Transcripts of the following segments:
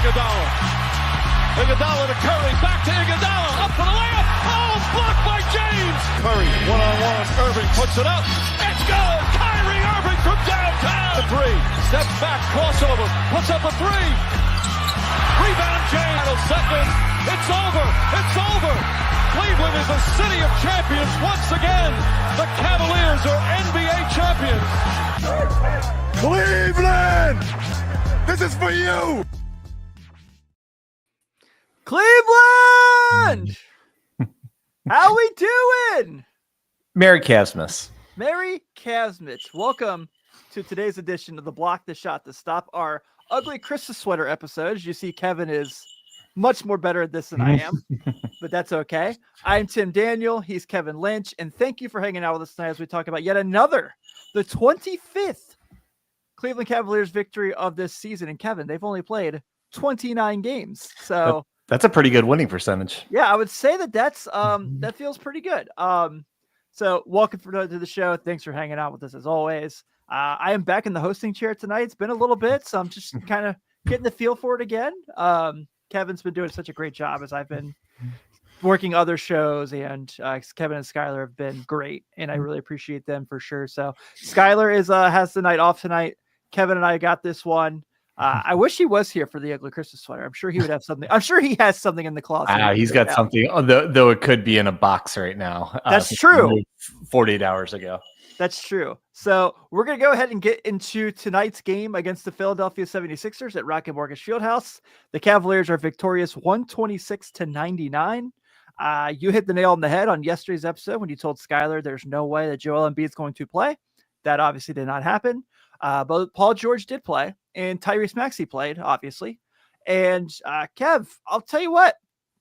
Iguodala. Iguodala to Curry, back to Iguodala, up for the layup. Oh, blocked by James. Curry, one-on-one. Irving puts it up. It's good. Kyrie Irving from downtown. The three, steps back, crossover, puts up a three. Rebound James. Second. It's over. It's over. Cleveland is a city of champions once again. The Cavaliers are NBA champions. Cleveland! This is for you! Cleveland! How we doing? Merry Cavsmas. Merry Cavsmas. Welcome to today's edition of the Block the Shot to Stop, our ugly Christmas sweater episode. As you see, Kevin is much more better at this than I am, but that's okay. I'm Tim Daniel. He's Kevin Lynch. And thank you for hanging out with us tonight as we talk about yet another, the 25th Cleveland Cavaliers victory of this season. And Kevin, they've only played 29 games. So that's a pretty good winning percentage. Yeah, I would say that's that feels pretty good. So welcome to the show. Thanks for hanging out with us as always. I am back in the hosting chair tonight. It's been a little bit, so I'm just kind of getting the feel for it again. Kevin's been doing such a great job as I've been working other shows, and Kevin and Skylar have been great, and I really appreciate them for sure. So Skylar has the night off tonight. Kevin and I got this one. I wish he was here for the ugly Christmas sweater. I'm sure he would have something. I'm sure he has something in the closet. He's got something, though it could be in a box right now. That's true. 48 hours ago. That's true. So we're going to go ahead and get into tonight's game against the Philadelphia 76ers at Rocket Mortgage Fieldhouse. The Cavaliers are victorious 126-99. You hit the nail on the head on yesterday's episode when you told Skylar there's no way that Joel Embiid is going to play. That obviously did not happen. But Paul George did play, and Tyrese Maxey played, obviously. And Kev, I'll tell you what,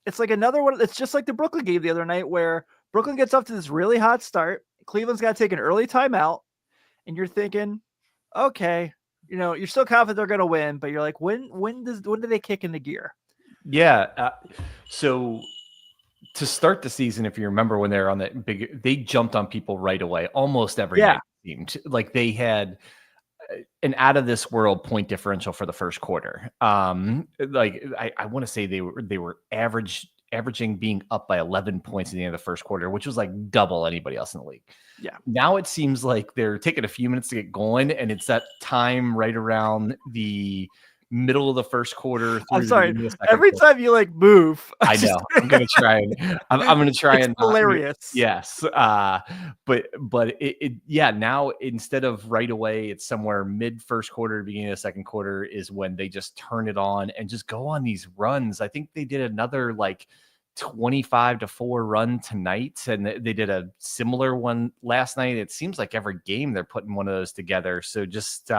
it's like another one. It's just like the Brooklyn game the other night where Brooklyn gets off to this really hot start. Cleveland's got to take an early timeout, and you're thinking, okay, you're still confident they're going to win, but you're like, when do they kick into gear? Yeah. So to start the season, if you remember when they were on that big, they jumped on people right away. Almost every night seemed like they had an out of this world point differential for the first quarter. Like I want to say they were averaging being up by 11 points in the end of the first quarter, which was like double anybody else in the league. Yeah. Now it seems like they're taking a few minutes to get going, and it's that time right around the middle of the first quarter. I'm sorry. Every time you move, I know. I'm gonna try and I'm gonna try it's and hilarious. Yes. But now instead of right away, it's somewhere mid first quarter, beginning of the second quarter is when they just turn it on and just go on these runs. I think they did another 25-4 run tonight, and they did a similar one last night. It seems like every game they're putting one of those together. So just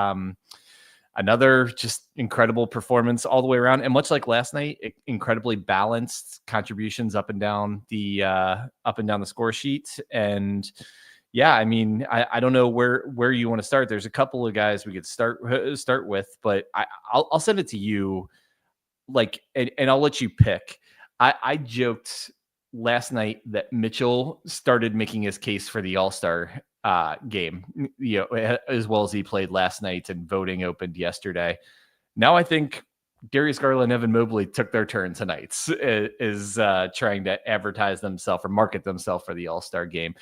another just incredible performance all the way around. And much like last night, incredibly balanced contributions up and down the score sheet. And yeah, I mean, I don't know where you want to start. There's a couple of guys we could start with, but I'll send it to you, and I'll let you pick. I joked last night that Mitchell started making his case for the All-Star game, as well as he played last night, and voting opened yesterday. Now I think Darius, Garland, Evan Mobley took their turn tonight, is trying to advertise themselves or market themselves for the All-Star game.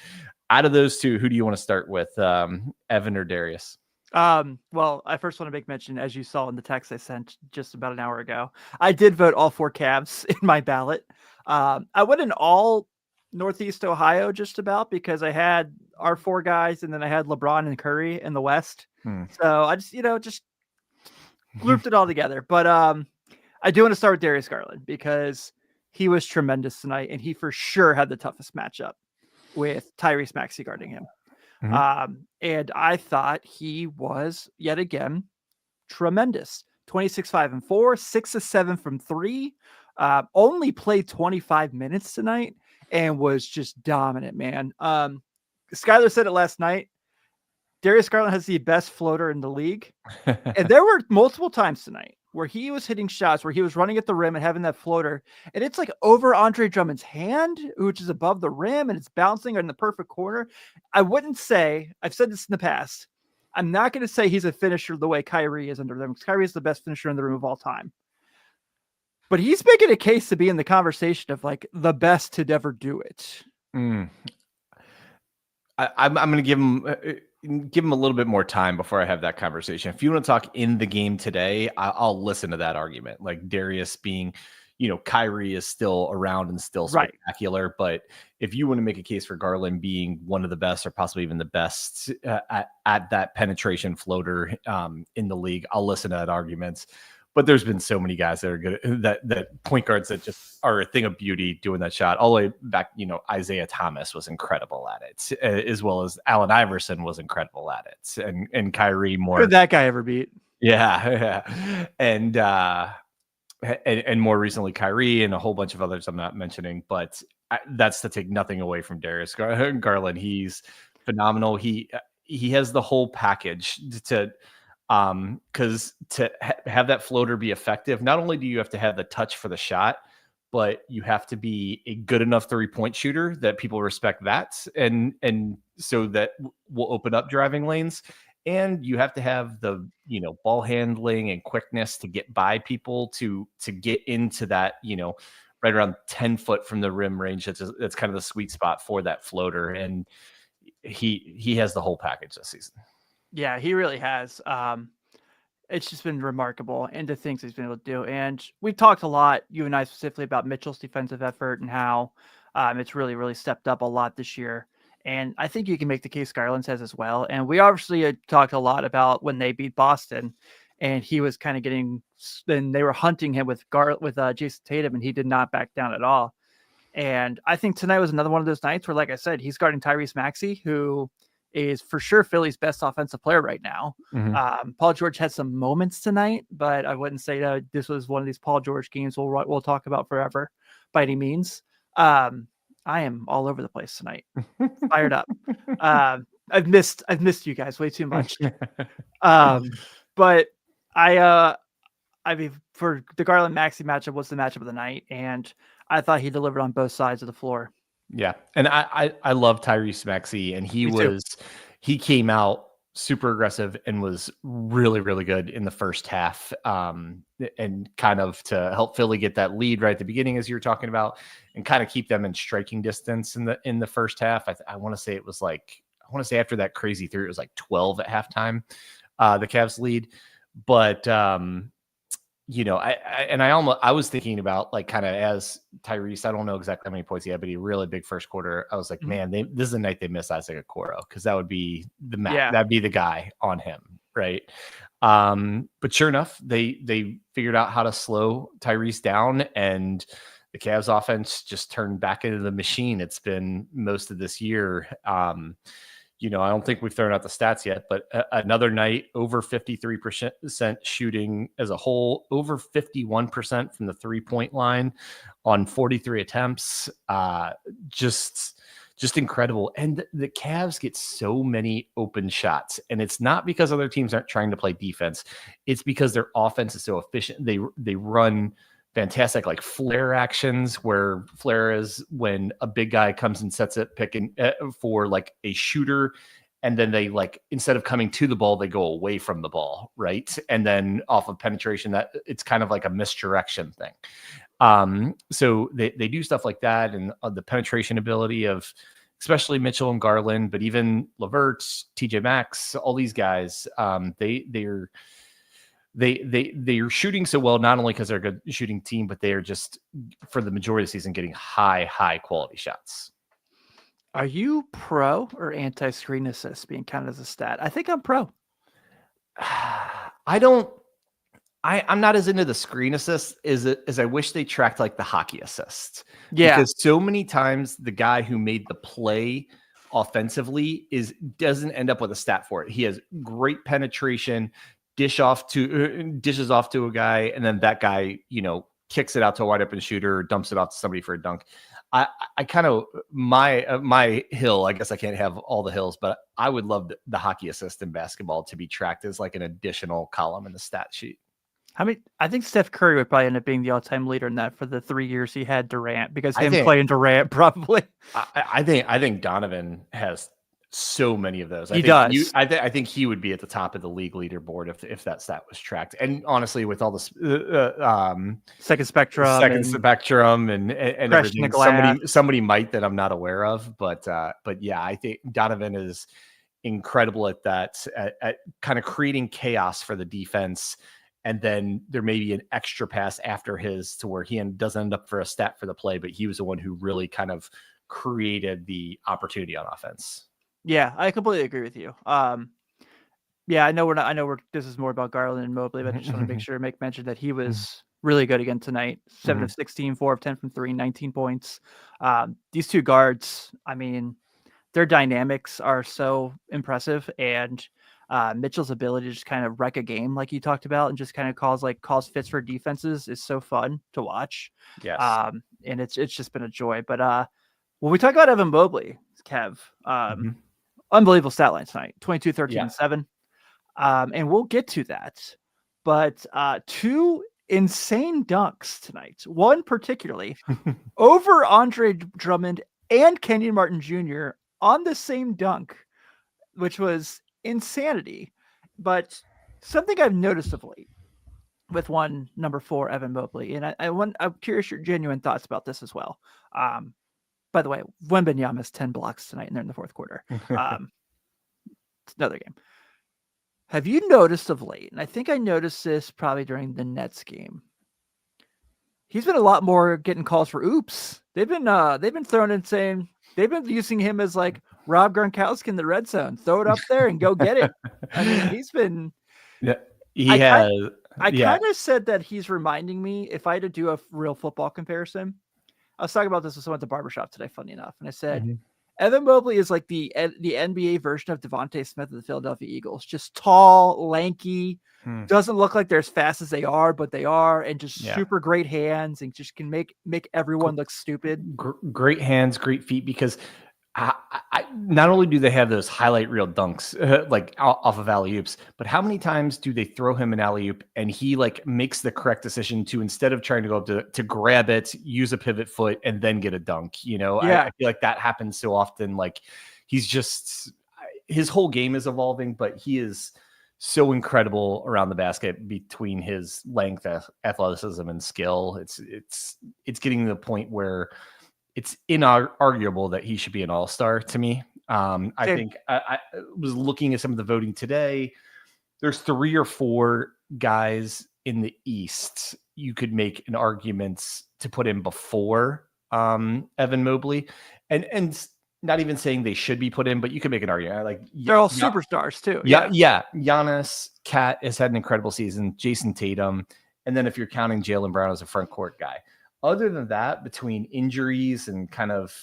Out of those two, who do you want to start with, Evan or Darius? Well, I first want to make mention, as you saw in the text I sent just about an hour ago, I did vote all 4 Cavs in my ballot. I went in all Northeast Ohio just about, because I had our 4 guys, and then I had LeBron and Curry in the West. So I just grouped it all together. But I do want to start with Darius Garland, because he was tremendous tonight, and he for sure had the toughest matchup with Tyrese Maxey guarding him. And I thought he was yet again tremendous. 26, 5 and 4, 6 of 7 from 3. Only played 25 minutes tonight and was just dominant, man. Skylar said it last night. Darius Garland has the best floater in the league. And there were multiple times tonight where he was hitting shots, where he was running at the rim and having that floater, and it's over Andre Drummond's hand, which is above the rim, and it's bouncing in the perfect corner. I wouldn't say, I've said this in the past, I'm not going to say he's a finisher the way Kyrie is under them, because Kyrie is the best finisher in the room of all time. But he's making a case to be in the conversation of like the best to never do it. I'm going to give him a little bit more time before I have that conversation. If you want to talk in the game today, I'll listen to that argument. Like Darius being, Kyrie is still around and still spectacular. But if you want to make a case for Garland being one of the best or possibly even the best at that penetration floater in the league, I'll listen to that argument. But there's been so many guys that are good, that point guards that just are a thing of beauty doing that shot. All the way back, Isaiah Thomas was incredible at it, as well as Allen Iverson was incredible at it, and Kyrie more. Who did that guy ever beat? Yeah. And more recently Kyrie and a whole bunch of others I'm not mentioning, but that's to take nothing away from Darius Garland. He's phenomenal. He has the whole package because to have that floater be effective, not only do you have to have the touch for the shot, but you have to be a good enough 3-point shooter that people respect that. And so that will open up driving lanes. And you have to have the, ball handling and quickness to get by people to get into that, right around 10 foot from the rim range. That's kind of the sweet spot for that floater. And he has the whole package this season. Yeah, he really has. It's just been remarkable, and the things he's been able to do. And we talked a lot, you and I specifically, about Mitchell's defensive effort and how it's really, really stepped up a lot this year. And I think you can make the case Garland says as well. And we obviously talked a lot about when they beat Boston, and he was kind of then they were hunting him with Jason Tatum, and he did not back down at all. And I think tonight was another one of those nights where, like I said, he's guarding Tyrese Maxey, who is for sure Philly's best offensive player right now. Mm-hmm. Paul George had some moments tonight, but I wouldn't say that this was one of these Paul George games we'll talk about forever by any means. I am all over the place tonight. Fired up. I've missed you guys way too much. But I mean, for the Garland Maxey matchup was the matchup of the night, and I thought he delivered on both sides of the floor. Yeah. And I love Tyrese Maxey, and he came out super aggressive and was really, really good in the first half. And kind of to help Philly get that lead right at the beginning, as you were talking about, and kind of keep them in striking distance in the first half. I want to say it was after that crazy three, it was like 12 at halftime, the Cavs lead. But, I was thinking about, like, kind of as Tyrese, I don't know exactly how many points he had, but he really big first quarter. I was like, man, this is the night they miss Isaac Okoro, because that would be that'd be the guy on him, right? But sure enough, they figured out how to slow Tyrese down, and the Cavs offense just turned back into the machine it's been most of this year. I don't think we've thrown out the stats yet, but another night, over 53% shooting as a whole, over 51% from the 3-point line on 43 attempts. Just incredible. And the Cavs get so many open shots, and it's not because other teams aren't trying to play defense. It's because their offense is so efficient. They run fantastic, like, flare actions, where flare is when a big guy comes and sets it picking for like a shooter, and then they, like, instead of coming to the ball, they go away from the ball, right? And then off of penetration, that it's kind of like a misdirection thing. So they do stuff like that, and the penetration ability of especially Mitchell and Garland, but even LeVert, TJ Maxx, all these guys, they're shooting so well, not only because they're a good shooting team, but they are just, for the majority of the season, getting high quality shots. Are you pro or anti-screen assist being counted as a stat? I think I'm pro. I'm not as into the screen assist as I wish they tracked, like, the hockey assist. Yeah. Because so many times the guy who made the play offensively doesn't end up with a stat for it. He has great penetration, dishes off to a guy, and then that guy, kicks it out to a wide open shooter, or dumps it off to somebody for a dunk. I kind of, my hill, I guess I can't have all the hills, but I would love the hockey assist in basketball to be tracked as, like, an additional column in the stat sheet. I think Steph Curry would probably end up being the all-time leader in that for the 3 years he had Durant, because playing Durant probably. I think Donovan has so many of those. I think he would be at the top of the league leaderboard if that stat was tracked. And honestly, with all this second spectrum and everything, somebody might that I'm not aware of. But yeah, I think Donovan is incredible at that, at kind of creating chaos for the defense. And then there may be an extra pass after his to where he doesn't end up for a stat for the play, but he was the one who really kind of created the opportunity on offense. Yeah, I completely agree with you. Yeah, I know this is more about Garland and Mobley, but I just want to make sure to make mention that he was really good again tonight. 7 of 16, 4 of 10 from 3, 19 points. These two guards, I mean, their dynamics are so impressive, and Mitchell's ability to just kind of wreck a game like you talked about and just kind of cause fits for defenses is so fun to watch. Yes. And it's just been a joy. But when we talk about Evan Mobley, Kev, unbelievable stat line tonight, 22, 13, and 7. And we'll get to that. But 2 insane dunks tonight. One particularly over Andre Drummond and Kenyon Martin Jr. on the same dunk, which was insanity. But something I've noticed of late with number 4, Evan Mobley, and I'm curious your genuine thoughts about this as well. By the way, Wembanyama has 10 blocks tonight, and they're in the fourth quarter. It's another game. Have you noticed of late, and I think I noticed this probably during the Nets game, he's been a lot more getting calls for oops. They've been thrown in saying they've been using him as like Rob Gronkowski in the red zone. Throw it up there and go get it. I mean, he's been. Yeah, I kind of said that he's reminding me, if I had to do a real football comparison, I was talking about this with someone at the barbershop today, funny enough. And I said, Evan Mobley is like the NBA version of Devontae Smith of the Philadelphia Eagles. Just tall, lanky, doesn't look like they're as fast as they are, but they are, and just super great hands and just can make everyone look stupid. Great hands, great feet, because I not only do they have those highlight reel dunks like off of alley-oops, but how many times do they throw him an alley-oop and he like makes the correct decision to, instead of trying to go up to grab it, use a pivot foot and then get a dunk, you know? I feel like that happens so often. Like his whole game is evolving, but he is so incredible around the basket between his length, athleticism, and skill. It's getting to the point where it's inarguable that he should be an all-star to me. I think I was looking at some of the voting today. There's 3 or 4 guys in the East you could make an argument to put in before Evan Mobley, and not even saying they should be put in, but you could make an argument. Like they're all superstars too. Yeah. Giannis, Kat has had an incredible season. Jason Tatum, and then if you're counting Jaylen Brown as a front court guy. Other than that, between injuries and kind of,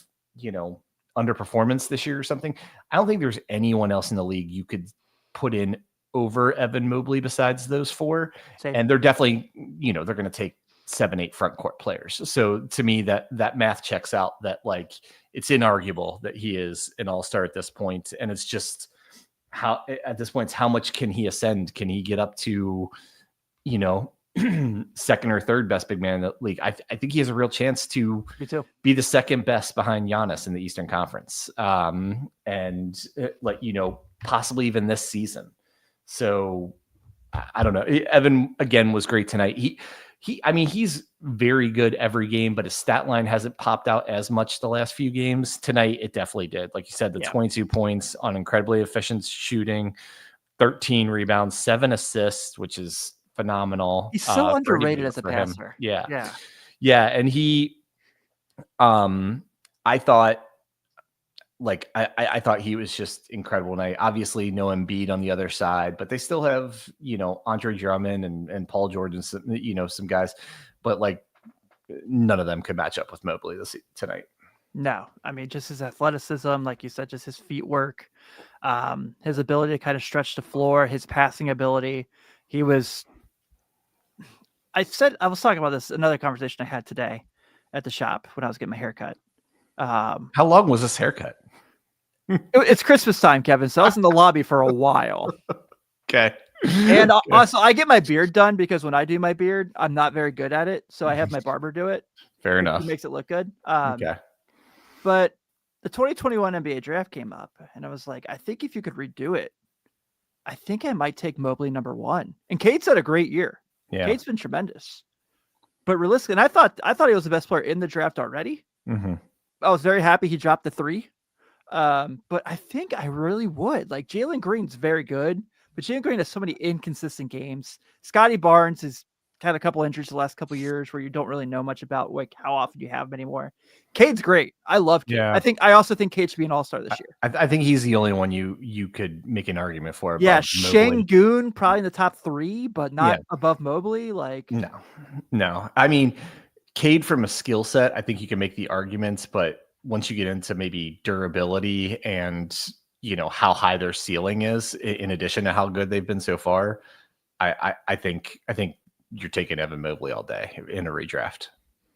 underperformance this year or something, I don't think there's anyone else in the league you could put in over Evan Mobley besides those 4. Same. And they're definitely, they're going to take 7, 8 front court players. So to me, that math checks out, that like it's inarguable that he is an all-star at this point. And it's just how, at this point, how much can he ascend? Can he get up to, second or third best big man in the league? I think he has a real chance to be the second best behind Giannis in the Eastern Conference. And possibly even this season. So I don't know. Evan again was great tonight. He's very good every game, but his stat line hasn't popped out as much the last few games. Tonight, it definitely did. Like you said, 22 points on incredibly efficient shooting, 13 rebounds, 7 assists, which is phenomenal. He's so underrated as a passer. Yeah. And he, I thought he was just incredible. And I obviously know Embiid on the other side, but they still have, Andre Drummond and Paul George and some guys, but like none of them could match up with Mobley tonight. No, I mean, just his athleticism, like you said, just his feet work, his ability to kind of stretch the floor, his passing ability. I was talking about this, another conversation I had today at the shop when I was getting my haircut. How long was this haircut? It's Christmas time, Kevin. So I was in the lobby for a while. Okay. And also I get my beard done because when I do my beard, I'm not very good at it. So I have my barber do it. Fair enough. It makes it look good. Okay. But the 2021 NBA draft came up, and I was like, I think if you could redo it, I think I might take Mobley number 1. And Cade's had a great year. Yeah. Cade's been tremendous. But realistically, and I thought he was the best player in the draft already. Mm-hmm. I was very happy he dropped the 3. But I think I really would. Like, Jalen Green's very good, but Jalen Green has so many inconsistent games. Scotty Barnes has had a couple injuries the last couple of years where you don't really know much about like how often you have him anymore. Cade's great. I love Cade. Yeah. I also think Cade should be an all-star this year. I think he's the only one you could make an argument for. Yeah, Mobley. Şengün probably in the top 3, but not above Mobley. Like, no. I mean, Cade from a skill set, I think you can make the arguments, but once you get into maybe durability and how high their ceiling is, in addition to how good they've been so far, I think you're taking Evan Mobley all day in a redraft.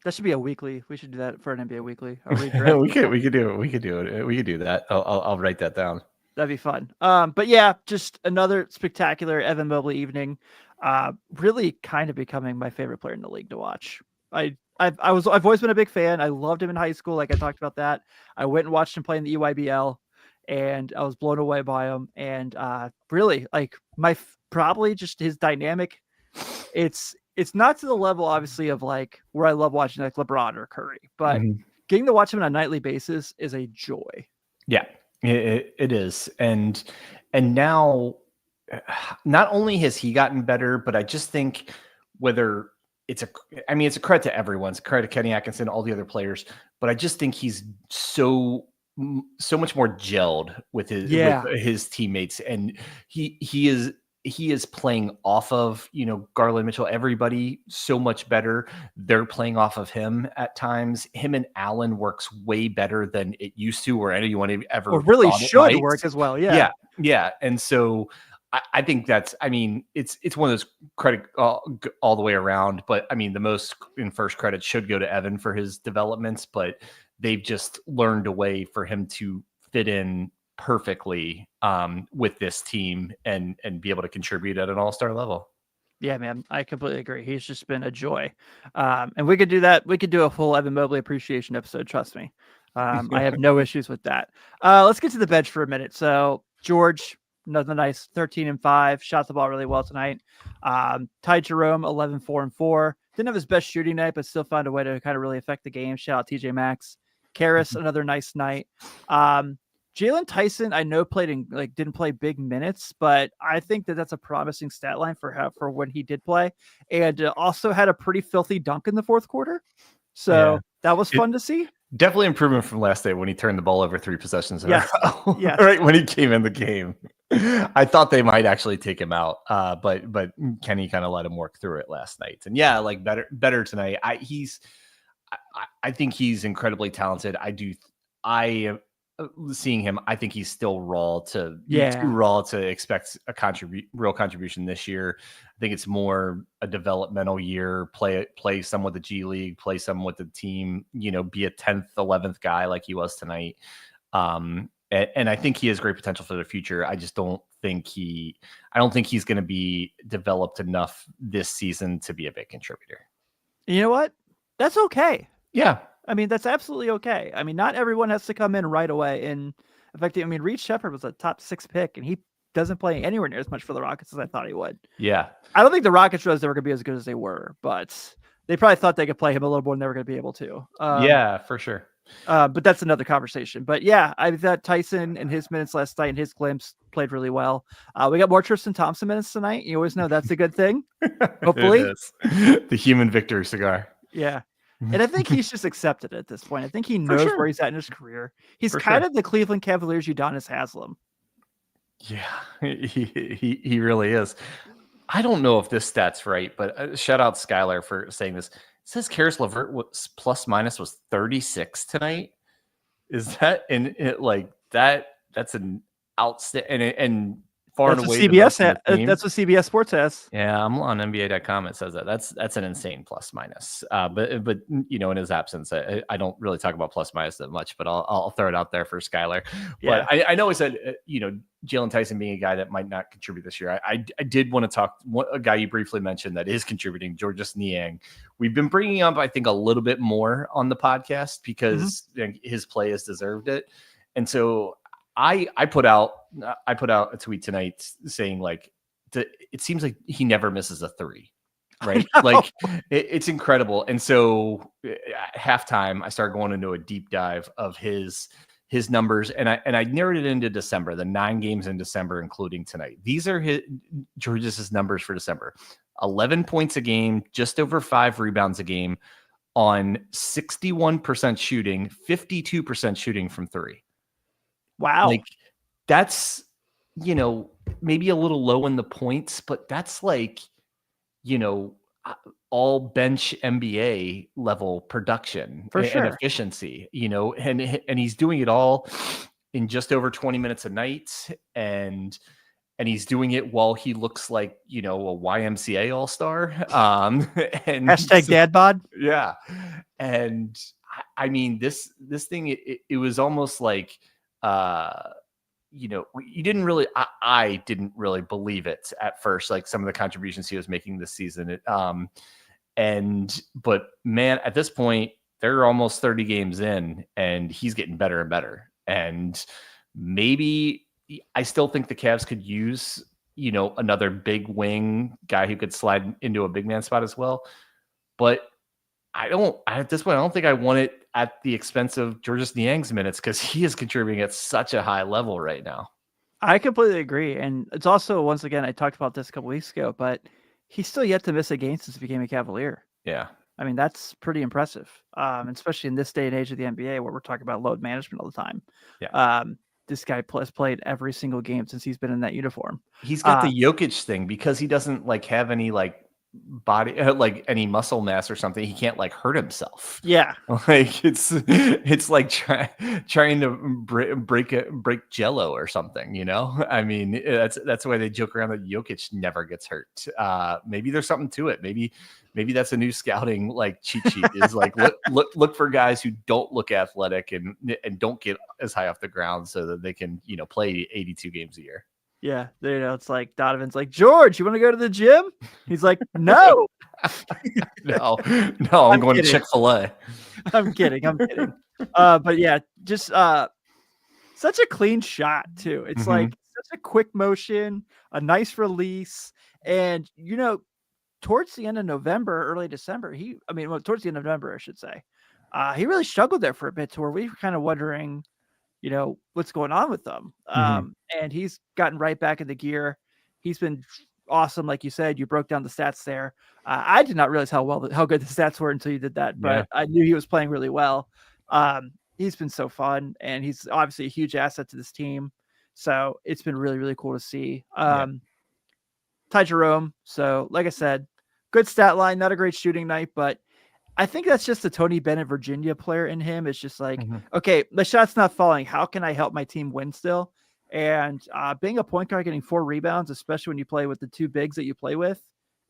That should be a weekly. We should do that for an NBA weekly. A redraft. we could do it. We could do that. I'll write that down. That'd be fun. But yeah, just another spectacular Evan Mobley evening. Really kind of becoming my favorite player in the league to watch. I've always been a big fan. I loved him in high school. Like I talked about that. I went and watched him play in the EYBL, and I was blown away by him. And really, like probably just his dynamic. It's not to the level, obviously, of like where I love watching like LeBron or Curry, but getting to watch him on a nightly basis is a joy. Yeah, it is. And now, not only has he gotten better, but I just think whether it's a credit to everyone. It's a credit to Kenny Atkinson, all the other players, but I just think he's so much more gelled with his teammates, and he is playing off of Garland, Mitchell, everybody so much better. They're playing off of him at times. Him and Allen works way better than it used to, or anyone ever or really should work as well. Yeah. And so I think it's one of those credit all the way around. But I mean, the most in first credit should go to Evan for his developments, but they've just learned a way for him to fit in perfectly with this team and be able to contribute at an all-star level. Yeah, man, I completely agree. He's just been a joy. And we could do that. We could do a full Evan Mobley appreciation episode. Trust me. I have no issues with that. Let's get to the bench for a minute. So George, another nice 13-5, shot the ball really well tonight. Ty Jerome, 11-4-4. Didn't have his best shooting night, but still found a way to kind of really affect the game. Shout out TJ Maxx. Karras, another nice night. Jalen Tyson, I know didn't play big minutes, but I think that's a promising stat line for when he did play, and also had a pretty filthy dunk in the fourth quarter. So that was fun to see. Definitely improvement from last day when he turned the ball over 3 possessions in a row. Yes. Right when he came in the game. I thought they might actually take him out, but Kenny kind of let him work through it last night. And like better tonight. I think he's incredibly talented. I am seeing him. I think he's still too raw to expect a real contribution this year. I think it's more a developmental year. Play some with the G League, play some with the team. Be a 10th, 11th guy like he was tonight. And I think he has great potential for the future. I just don't think he's going to be developed enough this season to be a big contributor. You know what? That's okay. Yeah. I mean, that's absolutely okay. I mean, not everyone has to come in right away. And in fact, Reed Shepherd was a top 6 pick, and he doesn't play anywhere near as much for the Rockets as I thought he would. Yeah. I don't think the Rockets realized they were going to be as good as they were, but they probably thought they could play him a little more than they were going to be able to. Yeah, for sure. But that's another conversation. But yeah, I thought Tyson and his minutes last night and his glimpse played really well. We got more Tristan Thompson minutes tonight. You always know that's a good thing. Hopefully. It is. The human victory cigar. Yeah. And I think he's just accepted it at this point. I think he knows where he's at in his career. He's of the Cleveland Cavaliers Udonis Haslem. Yeah, he really is. I don't know if this stat's right, but shout out Skylar for saying this. It says Karis LeVert was plus minus was 36 tonight. Is that that's an outstanding and far That's and what away CBS the best in the team. that's what CBS Sports has. Yeah, I'm on NBA.com. It says that. That's an insane plus minus. But in his absence, I don't really talk about plus minus that much. But I'll throw it out there for Skylar. Yeah. But I know he said Jalen Tyson being a guy that might not contribute this year. I did want to talk a guy you briefly mentioned that is contributing, Georges Niang. We've been bringing up, I think, a little bit more on the podcast because his play has deserved it. And so I put out a tweet tonight saying like, it seems like he never misses a three, right? Like it's incredible. And so at halftime, I started going into a deep dive of his numbers, and I narrowed it into December, the 9 games in December, including tonight. These are George's numbers for December: 11 points a game, just over 5 rebounds a game, on 61% shooting, 52% shooting from 3. Wow. Like that's, maybe a little low in the points, but that's like, all bench NBA level production For sure. and efficiency, and he's doing it all in just over 20 minutes a night. And he's doing it while he looks like, a YMCA all-star. And Hashtag dad bod. Yeah. And I mean, this thing, it was almost like, you didn't really, I didn't really believe it at first, like some of the contributions he was making this season. But man, at this point, they're almost 30 games in and he's getting better and better. And maybe I still think the Cavs could use, another big wing guy who could slide into a big man spot as well. But at this point, I don't think I want it at the expense of Georges Niang's minutes because he is contributing at such a high level right now. I completely agree. And it's also, once again, I talked about this a couple weeks ago, but he's still yet to miss a game since he became a Cavalier. Yeah. I mean, that's pretty impressive, especially in this day and age of the NBA where we're talking about load management all the time. Yeah. This guy has played every single game since he's been in that uniform. He's got the Jokic thing because he doesn't have any body, any muscle mass or something. He can't hurt himself. Yeah. It's like trying to break Jello or something, I mean, that's why they joke around that Jokic never gets hurt. Maybe there's something to it. Maybe that's a new scouting cheat sheet is look for guys who don't look athletic and don't get as high off the ground so that they can, play 82 games a year. Yeah, it's like Donovan's like, George, you want to go to the gym? He's like, no. No, I'm going kidding. to Chick-fil-A. I'm kidding. But yeah, just such a clean shot too. It's like such a quick motion, a nice release. And, towards the end of November, early December, towards the end of November, I should say, he really struggled there for a bit to where we were kind of wondering, what's going on with them. And he's gotten right back into gear. He's been awesome. Like you said, you broke down the stats there. I did not realize how good the stats were until you did that, but I knew he was playing really well. He's been so fun and he's obviously a huge asset to this team. So it's been really, really cool to see. Ty Jerome. So like I said, good stat line, not a great shooting night, but I think that's just the Tony Bennett Virginia player in him. It's just like, okay, the shot's not falling. How can I help my team win still? And being a point guard, getting 4 rebounds, especially when you play with the 2 bigs that you play with,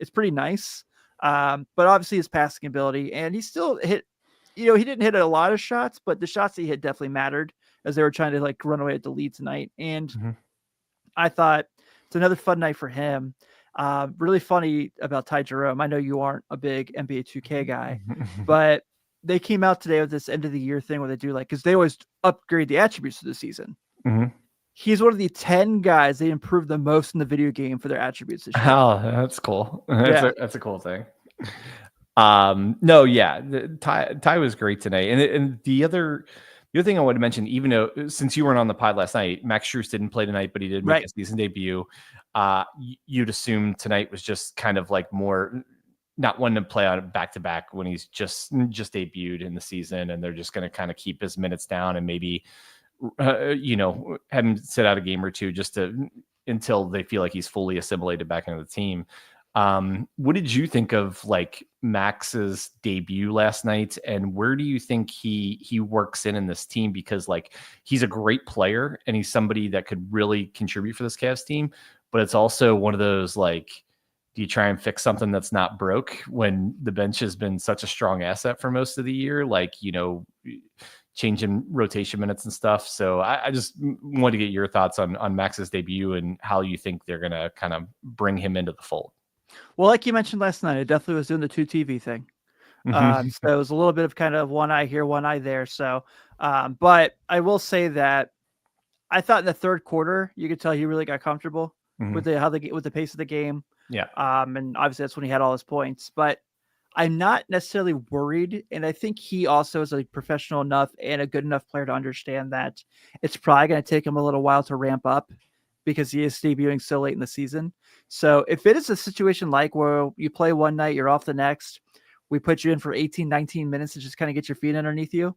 it's pretty nice. But obviously his passing ability, and he still hit, he didn't hit a lot of shots, but the shots that he hit definitely mattered as they were trying to run away at the lead tonight. And I thought it's another fun night for him. Really funny about Ty Jerome. I know you aren't a big NBA 2K guy, but they came out today with this end of the year thing where they do because they always upgrade the attributes of the season. He's one of the 10 guys they improved the most in the video game for their attributes this year. Oh, that's cool. That's a cool thing. Ty was great tonight. And the other thing I wanted to mention, even though since you weren't on the pod last night, Max Strus didn't play tonight, but he did make a season debut. You'd assume tonight was just kind of more not one to play on back to back when he's just debuted in the season, and they're just going to kind of keep his minutes down and maybe have him sit out a game or two just until they feel like he's fully assimilated back into the team. What did you think of Max's debut last night, and where do you think he works in this team? Because he's a great player and he's somebody that could really contribute for this Cavs team, but it's also one of those, like, do you try and fix something that's not broke when the bench has been such a strong asset for most of the year? Like, changing rotation minutes and stuff. So I just want to get your thoughts on Max's debut and how you think they're going to kind of bring him into the fold. Well, like you mentioned last night, it definitely was doing the 2 TV thing. So it was a little bit of kind of one eye here, one eye there. So, but I will say that I thought in the third quarter, you could tell he really got comfortable with the pace of the game. Yeah. And obviously that's when he had all his points, but I'm not necessarily worried. And I think he also is a professional enough and a good enough player to understand that it's probably going to take him a little while to ramp up because he is debuting so late in the season. So if it is a situation like where you play one night, you're off the next, we put you in for 18, 19 minutes to just kind of get your feet underneath you,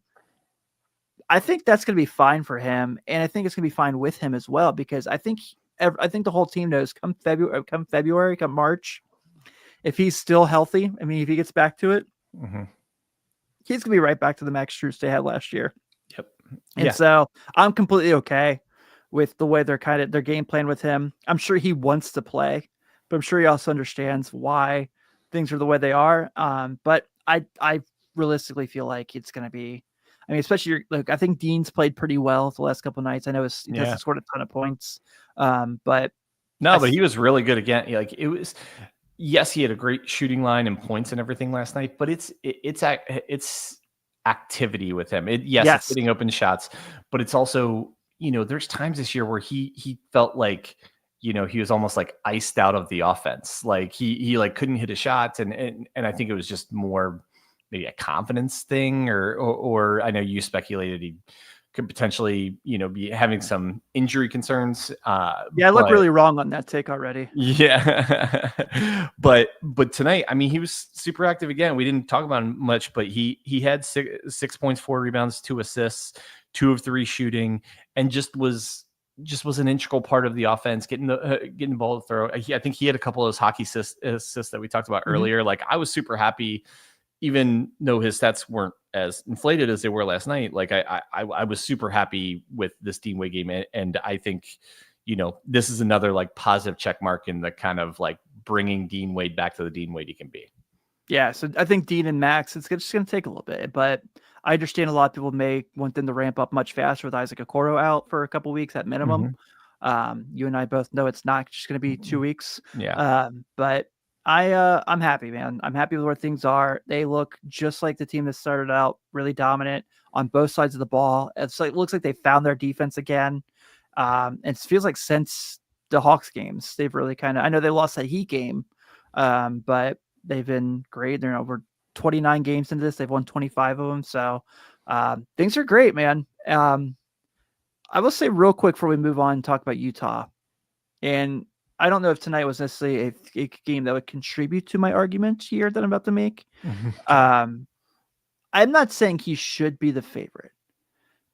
I think that's going to be fine for him. And I think it's going to be fine with him as well, because I think the whole team knows come February, come March, if he's still healthy, I mean, if he gets back to it, he's going to be right back to the Max Strus they had last year. Yep. And so I'm completely okay with the way they're their game plan with him. I'm sure he wants to play, but I'm sure he also understands why things are the way they are. But I realistically feel like it's going to be, I mean, especially I think Dean's played pretty well the last couple of nights. I know he hasn't scored a ton of points, but he was really good again. Like, it was, yes, he had a great shooting line and points and everything last night, but it's activity with him. It's hitting open shots, but it's also, there's times this year where he felt like, he was almost like iced out of the offense. Like he like couldn't hit a shot. And I think it was just more maybe a confidence thing, or I know you speculated he could potentially, be having some injury concerns. I look really wrong on that take already. Yeah. but tonight, I mean, he was super active again. We didn't talk about him much, but he had 6 points, 4 rebounds, 2 assists, 2 of 3 shooting, and just was an integral part of the offense, getting the ball to throw. I think he had a couple of those hockey assists that we talked about earlier. Like, I was super happy, even though his stats weren't as inflated as they were last night. Like, I was super happy with this Dean Wade game. And I think, this is another like positive check mark in the kind of like bringing Dean Wade back to the Dean Wade he can be. Yeah. So I think Dean and Max, it's just going to take a little bit, but I understand a lot of people may want them to ramp up much faster with Isaac Okoro out for a couple of weeks at minimum. You and I both know it's not just going to be 2 weeks. Yeah. But I'm happy, man. I'm happy with where things are. They look just like the team that started out really dominant on both sides of the ball. It looks like they found their defense again. It feels like since the Hawks games, they've really I know they lost that Heat game, but they've been great. They're over 29 games into this. They've won 25 of them. So things are great, man. I will say real quick before we move on and talk about Utah, and I don't know if tonight was necessarily a game that would contribute to my argument here that I'm about to make. I'm not saying he should be the favorite,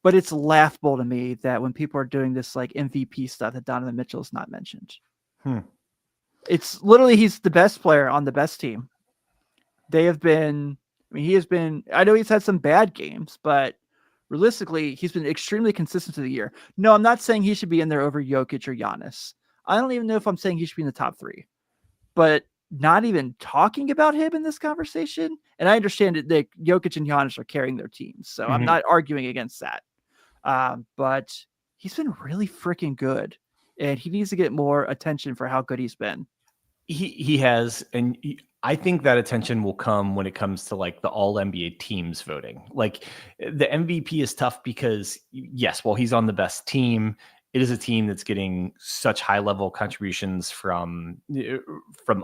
but it's laughable to me that when people are doing this like MVP stuff, that Donovan Mitchell is not mentioned. It's literally, he's the best player on the best team. They have been, I know he's had some bad games, but realistically, he's been extremely consistent through the year. No, I'm not saying he should be in there over Jokic or Giannis. I don't even know if I'm saying he should be in the top 3, but not even talking about him in this conversation. And I understand that Jokic and Giannis are carrying their teams, so I'm not arguing against that. But he's been really freaking good, and he needs to get more attention for how good he's been. He has, and I think that attention will come when it comes to like the all NBA teams voting. Like, the MVP is tough because, yes, while he's on the best team, it is a team that's getting such high level contributions from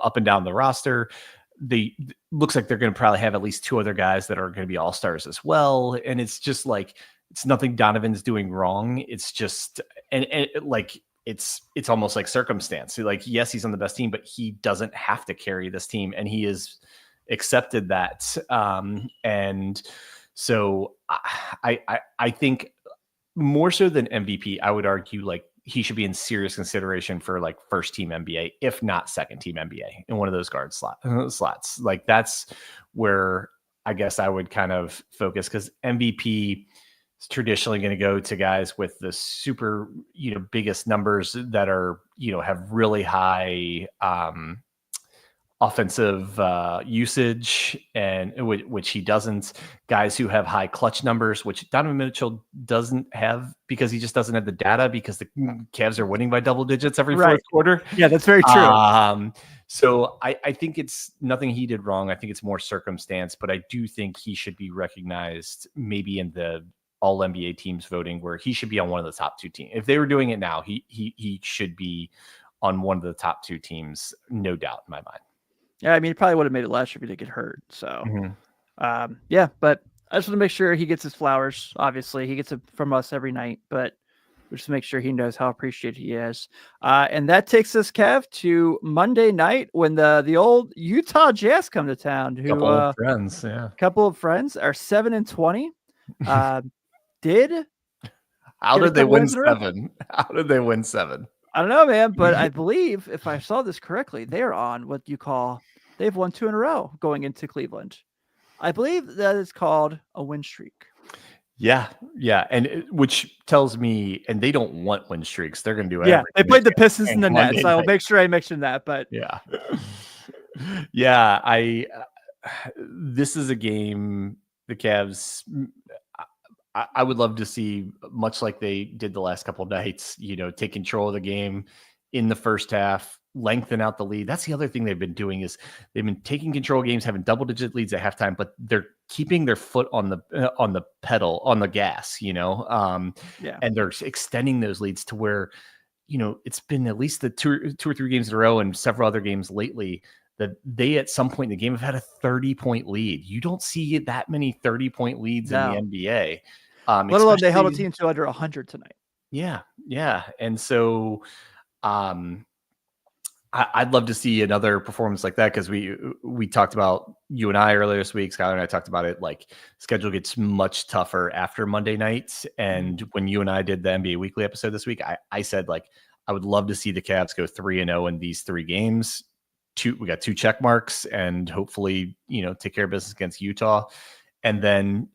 up and down the roster. Looks like they're going to probably have at least 2 other guys that are going to be all-stars as well. And it's just like, it's nothing Donovan's doing wrong. It's just, and like, it's almost like circumstance. Like, yes, he's on the best team, but he doesn't have to carry this team, and he has accepted that. And so I think more so than MVP, I would argue like he should be in serious consideration for like first team NBA, if not second team NBA, in one of those guard slots. Like, that's where I guess I would kind of focus, because MVP, is traditionally going to go to guys with the super, biggest numbers that are, have really high offensive usage, and which he doesn't. Guys who have high clutch numbers, which Donovan Mitchell doesn't have because he just doesn't have the data, because the Cavs are winning by double digits every fourth quarter. Yeah, that's very true. So I think it's nothing he did wrong. I think it's more circumstance, but I do think he should be recognized maybe in the all NBA teams voting, where he should be on one of the top 2 teams. If they were doing it now, he should be on one of the top 2 teams, no doubt in my mind. Yeah, I mean, he probably would have made it last year if he didn't get hurt. So, yeah, but I just want to make sure he gets his flowers. Obviously, he gets it from us every night, but just to make sure he knows how appreciated he is. And that takes us, Kev, to Monday night when the old Utah Jazz come to town. Couple of friends, yeah. Couple of friends are 7-20. How did they win 7? How did they win 7? I don't know, man, but I believe, if I saw this correctly, they're on what you call, they've won 2 in a row going into Cleveland. I believe that is called a win streak. Yeah, and which tells me, and they don't want win streaks. They're going to do everything. Yeah, they played the Pistons in the Nets, so I'll make sure I mention that. But yeah, this is a game the Cavs. I would love to see, much like they did the last couple of nights, take control of the game in the first half, lengthen out the lead. That's the other thing they've been doing, is they've been taking control of games, having double-digit leads at halftime, but they're keeping their foot on the pedal, on the gas, and they're extending those leads to where, it's been at least the two or three games in a row and several other games lately that they at some point in the game have had a 30-point lead. You don't see that many 30-point leads in the NBA. Let alone they held a team to under 100 tonight. Yeah. And so I'd love to see another performance like that, because we talked about, you and I earlier this week, Skylar and I talked about it, like schedule gets much tougher after Monday nights. And when you and I did the NBA Weekly episode this week, I said, like, I would love to see the Cavs go 3-0 in these 3 games. We got 2 check marks, and hopefully, take care of business against Utah. And then,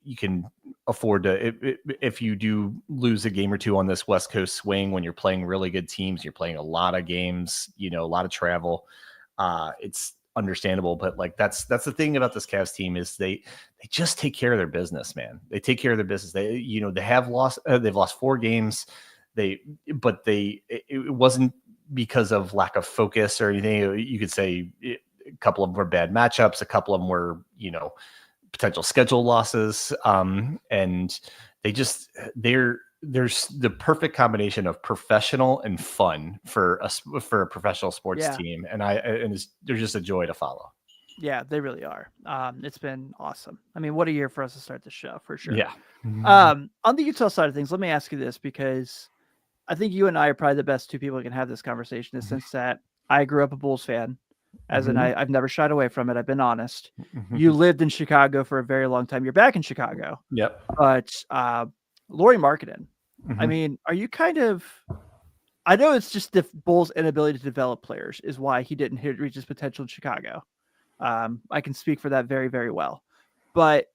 you can afford to, if you do lose a game or 2 on this West Coast swing, when you're playing really good teams, you're playing a lot of games, a lot of travel. It's understandable, but like, that's the thing about this Cavs team, is they just take care of their business, man. They take care of their business. They have lost, they've lost 4 games. It wasn't because of lack of focus or anything. You could say a couple of them were bad matchups. A couple of them were, potential schedule losses. And there's the perfect combination of professional and fun for a professional sports team. And they're just a joy to follow. Yeah, they really are. It's been awesome. I mean, what a year for us to start the show, for sure. Yeah. On the Utah side of things, let me ask you this, because I think you and I are probably the best 2 people who can have this conversation, in the sense that I grew up a Bulls fan, as in I've never shied away from it. I've been honest. You lived in Chicago for a very long time. You're back in Chicago. Yep. But Lauri Markkanen, I mean, are you I know it's just the Bulls' inability to develop players is why he didn't reach his potential in Chicago. I can speak for that very, very well. But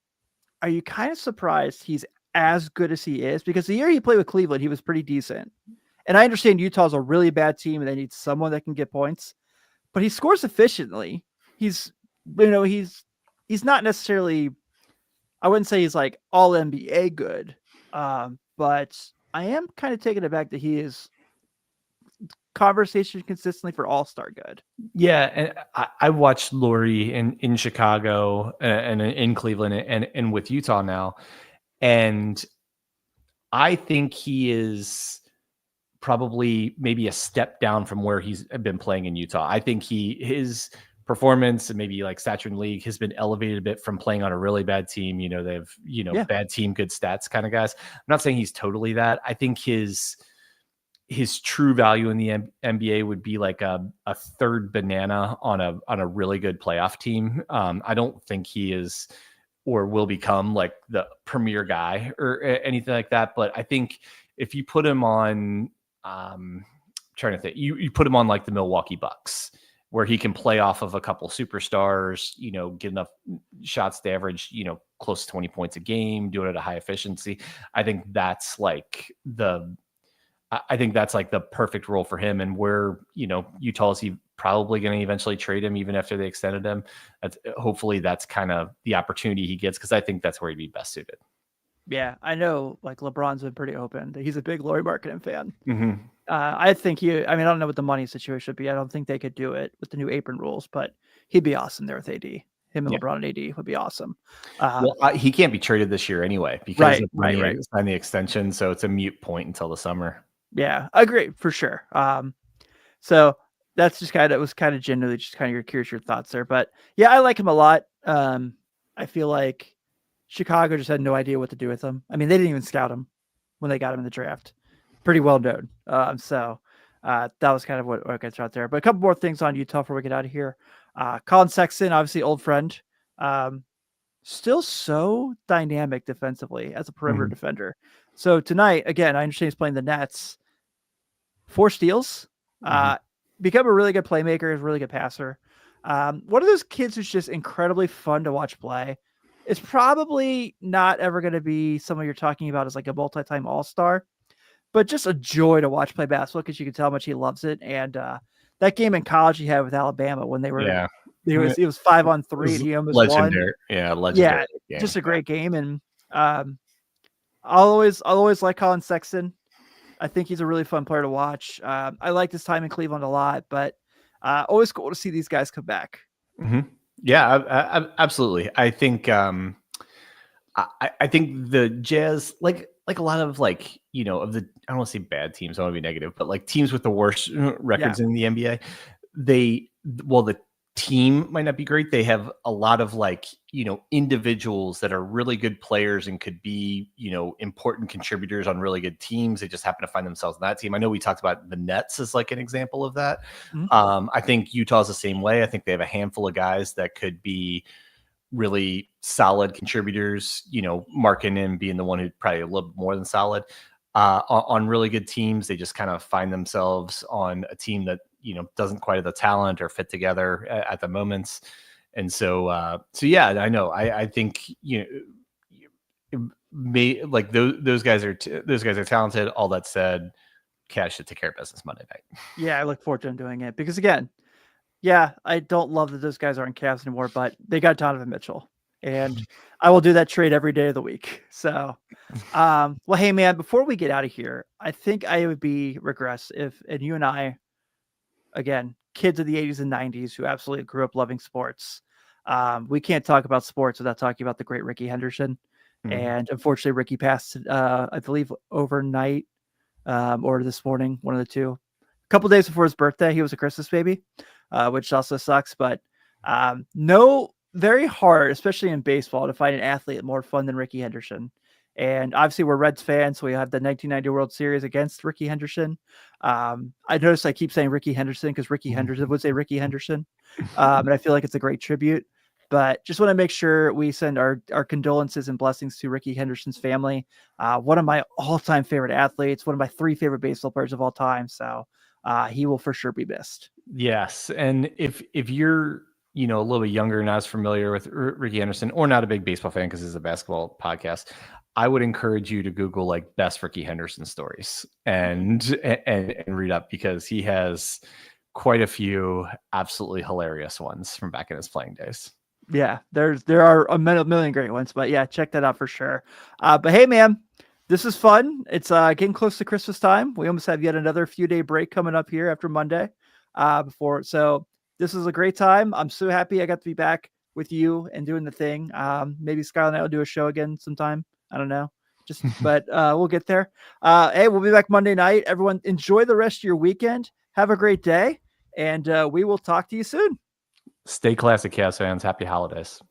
are you kind of surprised he's as good as he is? Because the year he played with Cleveland, he was pretty decent. And I understand Utah's a really bad team and they need someone that can get points, but he scores efficiently. He's not necessarily, I wouldn't say he's like all NBA good. But I am kind of taken aback that he is conversation consistently for all-star good. Yeah. And I watched Lauri in Chicago and in Cleveland and with Utah now. And I think he is probably maybe a step down from where he's been playing in Utah. I think his performance and maybe like stature in the league has been elevated a bit from playing on a really bad team. They have, bad team, good stats kind of guys. I'm not saying he's totally that. I think his true value in the NBA would be like a third banana on a really good playoff team. I don't think he is or will become like the premier guy or anything like that. But I think if you put him on, trying to think, you put him on like the Milwaukee Bucks, where he can play off of a couple superstars, get enough shots to average, close to 20 points a game, do it at a high efficiency. I think that's like the perfect role for him. And where, Utah's probably going to eventually trade him even after they extended him. Hopefully that's kind of the opportunity he gets, because I think that's where he'd be best suited. Yeah, I know, like, LeBron's been pretty open. He's a big Lauri Markkanen fan. Mm-hmm. I think I don't know what the money situation would be. I don't think they could do it with the new apron rules, but he'd be awesome there with AD. Him and LeBron and AD would be awesome. He can't be traded this year anyway because right. signed the extension, so it's a moot point until the summer. Yeah, I agree for sure. So that's just kind of genuinely just kind of curious your thoughts there. But yeah, I like him a lot. I feel like Chicago just had no idea what to do with him. I mean, they didn't even scout him when they got him in the draft. Pretty well known. So that was kind of what gets out there. But a couple more things on Utah before we get out of here. Colin Sexton, obviously old friend, still so dynamic defensively as a perimeter defender. So tonight, again, I understand he's playing the Nets. 4 steals, become a really good playmaker, is a really good passer. One of those kids who's just incredibly fun to watch play. It's probably not ever going to be someone you're talking about as like a multi-time all-star, but just a joy to watch play basketball because you can tell how much he loves it. And that game in college he had with Alabama when they were, it was 5-on-3 and he almost legendary. won. Yeah, legendary. Yeah, just a great game. And I'll always like Colin Sexton. I think he's a really fun player to watch. I like this time in Cleveland a lot, but always cool to see these guys come back. Mm-hmm. Yeah, absolutely. I think I think the Jazz, like a lot of of the, I don't want to say bad teams, I don't want to be negative, but like teams with the worst records in the NBA, the team might not be great. They have a lot of individuals that are really good players and could be, important contributors on really good teams. They just happen to find themselves in that team. I know we talked about the Nets as like an example of that. Mm-hmm. I think Utah's the same way. I think they have a handful of guys that could be really solid contributors, Markkanen being the one who's probably a little more than solid on really good teams. They just kind of find themselves on a team that, doesn't quite have the talent or fit together at the moments. And so yeah, I know. I think, those guys are talented. All that said, Cash should take care of business Monday night. Yeah, I look forward to him doing it because, again, I don't love that those guys aren't Cavs anymore, but they got Donovan Mitchell, and I will do that trade every day of the week. So, well, hey man, before we get out of here, I think I would be regress and you and I, again, kids of the 80s and 90s who absolutely grew up loving sports. We can't talk about sports without talking about the great Ricky Henderson. Mm-hmm. And unfortunately, Ricky passed, I believe, overnight or this morning, one of the two. A couple days before his birthday, he was a Christmas baby, which also sucks. But very hard, especially in baseball, to find an athlete more fun than Ricky Henderson. And obviously we're Reds fans, so we have the 1990 World Series against Ricky Henderson. I noticed I keep saying Ricky Henderson because Ricky Henderson would say Ricky Henderson. And I feel like it's a great tribute. But just want to make sure we send our condolences and blessings to Ricky Henderson's family. One of my all-time favorite athletes, one of my 3 favorite baseball players of all time. So he will for sure be missed. Yes. And if you're a little bit younger and not as familiar with Ricky Henderson, or not a big baseball fan because it's a basketball podcast, I would encourage you to Google best Ricky Henderson stories and read up, because he has quite a few absolutely hilarious ones from back in his playing days. Yeah, there are a million great ones, but yeah, check that out for sure. But hey, man, this is fun. It's getting close to Christmas time. We almost have yet another few day break coming up here after Monday. So this is a great time. I'm so happy I got to be back with you and doing the thing. Maybe Skylar and I will do a show again sometime. I don't know. But we'll get there. Hey, we'll be back Monday night. Everyone, enjoy the rest of your weekend. Have a great day, and we will talk to you soon. Stay classic, Cavs fans. Happy holidays.